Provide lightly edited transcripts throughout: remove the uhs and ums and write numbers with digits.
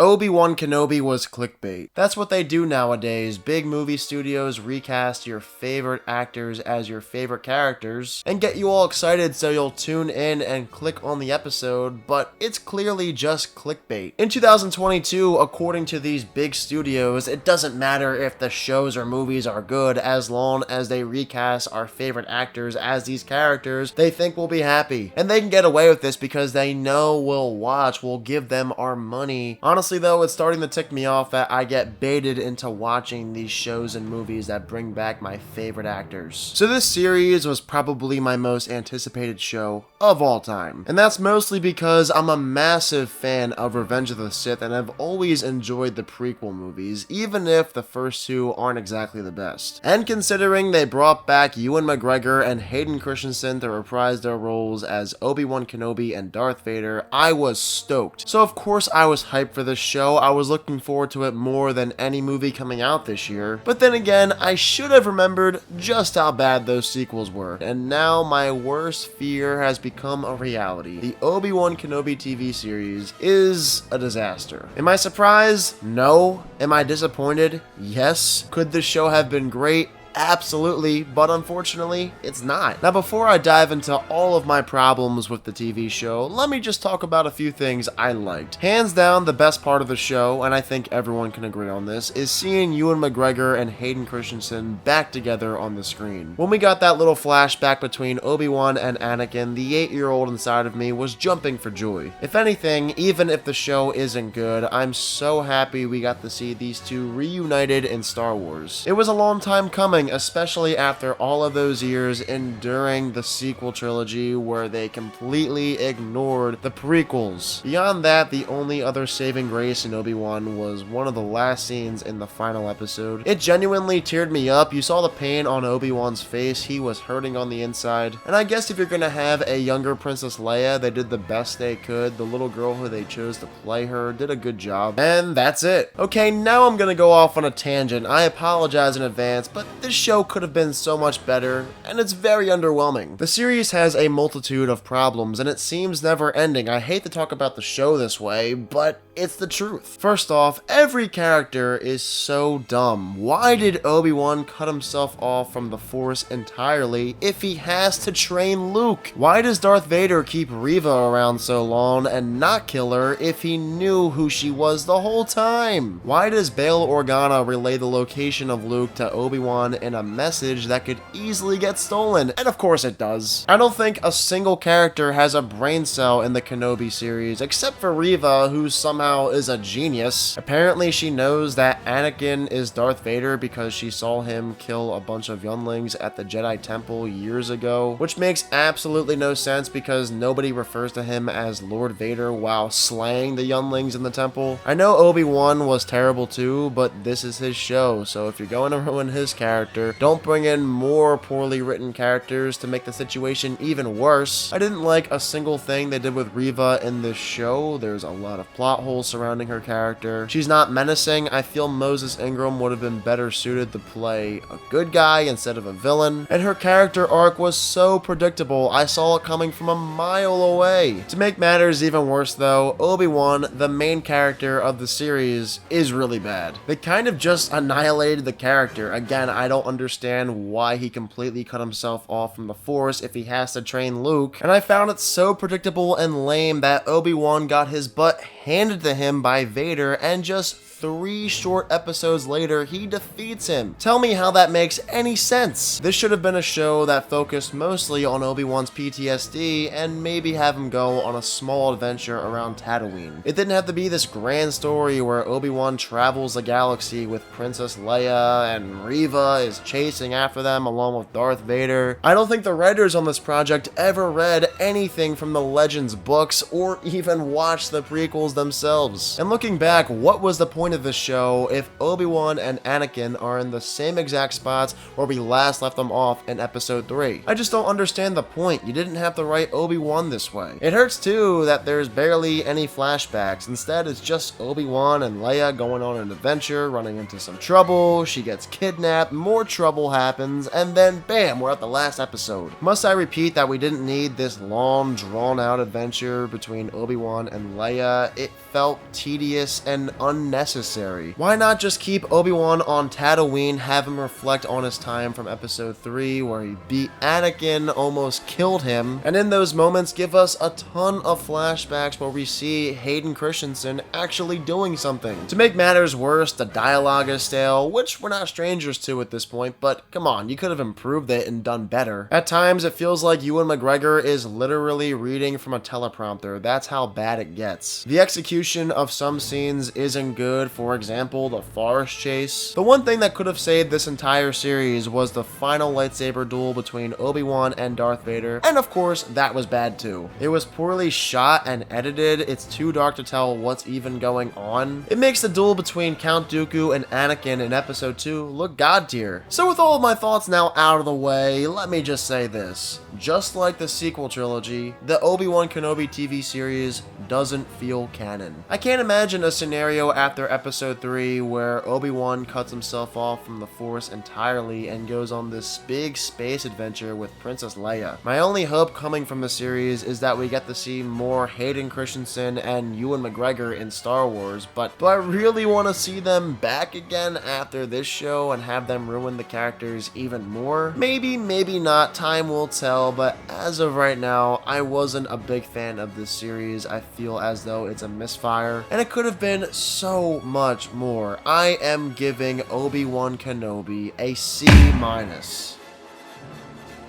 Obi-Wan Kenobi was clickbait. That's what they do nowadays. Big movie studios recast your favorite actors as your favorite characters and get you all excited so you'll tune in and click on the episode, but it's clearly just clickbait. In 2022, according to these big studios, it doesn't matter if the shows or movies are good as long as they recast our favorite actors as these characters they think we'll be happy. And they can get away with this because they know we'll watch, we'll give them our money. Honestly though, it's starting to tick me off that I get baited into watching these shows and movies that bring back my favorite actors. So this series was probably my most anticipated show of all time. And that's mostly because I'm a massive fan of Revenge of the Sith and I've always enjoyed the prequel movies, even if the first two aren't exactly the best. And considering they brought back Ewan McGregor and Hayden Christensen to reprise their roles as Obi-Wan Kenobi and Darth Vader, I was stoked. So of course I was hyped for this show. I was looking forward to it more than any movie coming out this year. But then again, I should have remembered just how bad those sequels were. And now my worst fear has become a reality. The Obi-Wan Kenobi TV series is a disaster. Am I surprised? No. Am I disappointed? Yes. Could this show have been great? Absolutely, but unfortunately, it's not. Now, before I dive into all of my problems with the TV show, let me just talk about a few things I liked. Hands down, the best part of the show, and I think everyone can agree on this, is seeing Ewan McGregor and Hayden Christensen back together on the screen. When we got that little flashback between Obi-Wan and Anakin, the 8-year-old inside of me was jumping for joy. If anything, even if the show isn't good, I'm so happy we got to see these two reunited in Star Wars. It was a long time coming, especially after all of those years enduring the sequel trilogy where they completely ignored the prequels. Beyond that, the only other saving grace in Obi-Wan was one of the last scenes in the final episode. It genuinely teared me up. You saw the pain on Obi-Wan's face. He was hurting on the inside. And I guess if you're gonna have a younger Princess Leia, they did the best they could. The little girl who they chose to play her did a good job. And that's it. Okay, now I'm gonna go off on a tangent. I apologize in advance, but this show could have been so much better, and it's very underwhelming. The series has a multitude of problems, and it seems never ending. I hate to talk about the show this way, but it's the truth. First off, every character is so dumb. Why did Obi-Wan cut himself off from the Force entirely if he has to train Luke? Why does Darth Vader keep Reva around so long and not kill her if he knew who she was the whole time? Why does Bail Organa relay the location of Luke to Obi-Wan in a message that could easily get stolen? And of course it does. I don't think a single character has a brain cell in the Kenobi series, except for Reva, who somehow is a genius. Apparently she knows that Anakin is Darth Vader because she saw him kill a bunch of younglings at the Jedi Temple years ago, which makes absolutely no sense because nobody refers to him as Lord Vader while slaying the younglings in the temple. I know Obi-Wan was terrible too, but this is his show, so if you're going to ruin his character, don't bring in more poorly written characters to make the situation even worse. I didn't like a single thing they did with Reva in this show. There's a lot of plot holes surrounding her character. She's not menacing. I feel Moses Ingram would have been better suited to play a good guy instead of a villain. And her character arc was so predictable. I saw it coming from a mile away. To make matters even worse though, Obi-Wan, the main character of the series, is really bad. They kind of just annihilated the character. Again, I don't understand why he completely cut himself off from the Force if he has to train Luke. And I found it so predictable and lame that Obi-Wan got his butt handed to him by Vader, and just 3 short episodes later, he defeats him. Tell me how that makes any sense. This should have been a show that focused mostly on Obi-Wan's PTSD and maybe have him go on a small adventure around Tatooine. It didn't have to be this grand story where Obi-Wan travels the galaxy with Princess Leia and Reva is chasing after them along with Darth Vader. I don't think the writers on this project ever read anything from the Legends books or even watched the prequels themselves. And looking back, what was the point point of the show if Obi-Wan and Anakin are in the same exact spots where we last left them off in episode 3. I just don't understand the point. You didn't have to write Obi-Wan this way. It hurts too that there's barely any flashbacks. Instead, it's just Obi-Wan and Leia going on an adventure, running into some trouble, she gets kidnapped, more trouble happens, and then bam, we're at the last episode. Must I repeat that we didn't need this long, drawn-out adventure between Obi-Wan and Leia? It felt tedious and unnecessary. Why not just keep Obi-Wan on Tatooine, have him reflect on his time from episode 3 where he beat Anakin, almost killed him, and in those moments give us a ton of flashbacks where we see Hayden Christensen actually doing something. To make matters worse, the dialogue is stale, which we're not strangers to at this point, but come on, you could have improved it and done better. At times, it feels like Ewan McGregor is literally reading from a teleprompter. That's how bad it gets. The execution of some scenes isn't good, for example, the forest chase. The one thing that could have saved this entire series was the final lightsaber duel between Obi-Wan and Darth Vader, and of course, that was bad too. It was poorly shot and edited, it's too dark to tell what's even going on. It makes the duel between Count Dooku and Anakin in episode 2 look god tier. So with all of my thoughts now out of the way, let me just say this. Just like the sequel trilogy, the Obi-Wan Kenobi TV series doesn't feel canon. I can't imagine a scenario after episode 3 where Obi-Wan cuts himself off from the Force entirely and goes on this big space adventure with Princess Leia. My only hope coming from the series is that we get to see more Hayden Christensen and Ewan McGregor in Star Wars, but do I really want to see them back again after this show and have them ruin the characters even more? Maybe, maybe not, time will tell, but as of right now, I wasn't a big fan of this series. I feel as though it's a misfire, and it could have been so much more. I am giving Obi-Wan Kenobi a C-.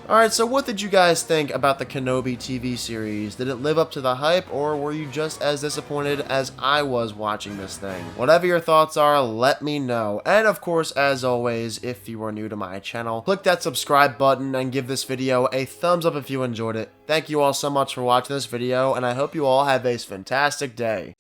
Alright, so what did you guys think about the Kenobi TV series? Did it live up to the hype, or were you just as disappointed as I was watching this thing? Whatever your thoughts are, let me know. And of course, as always, if you are new to my channel, click that subscribe button and give this video a thumbs up if you enjoyed it. Thank you all so much for watching this video, and I hope you all have a fantastic day.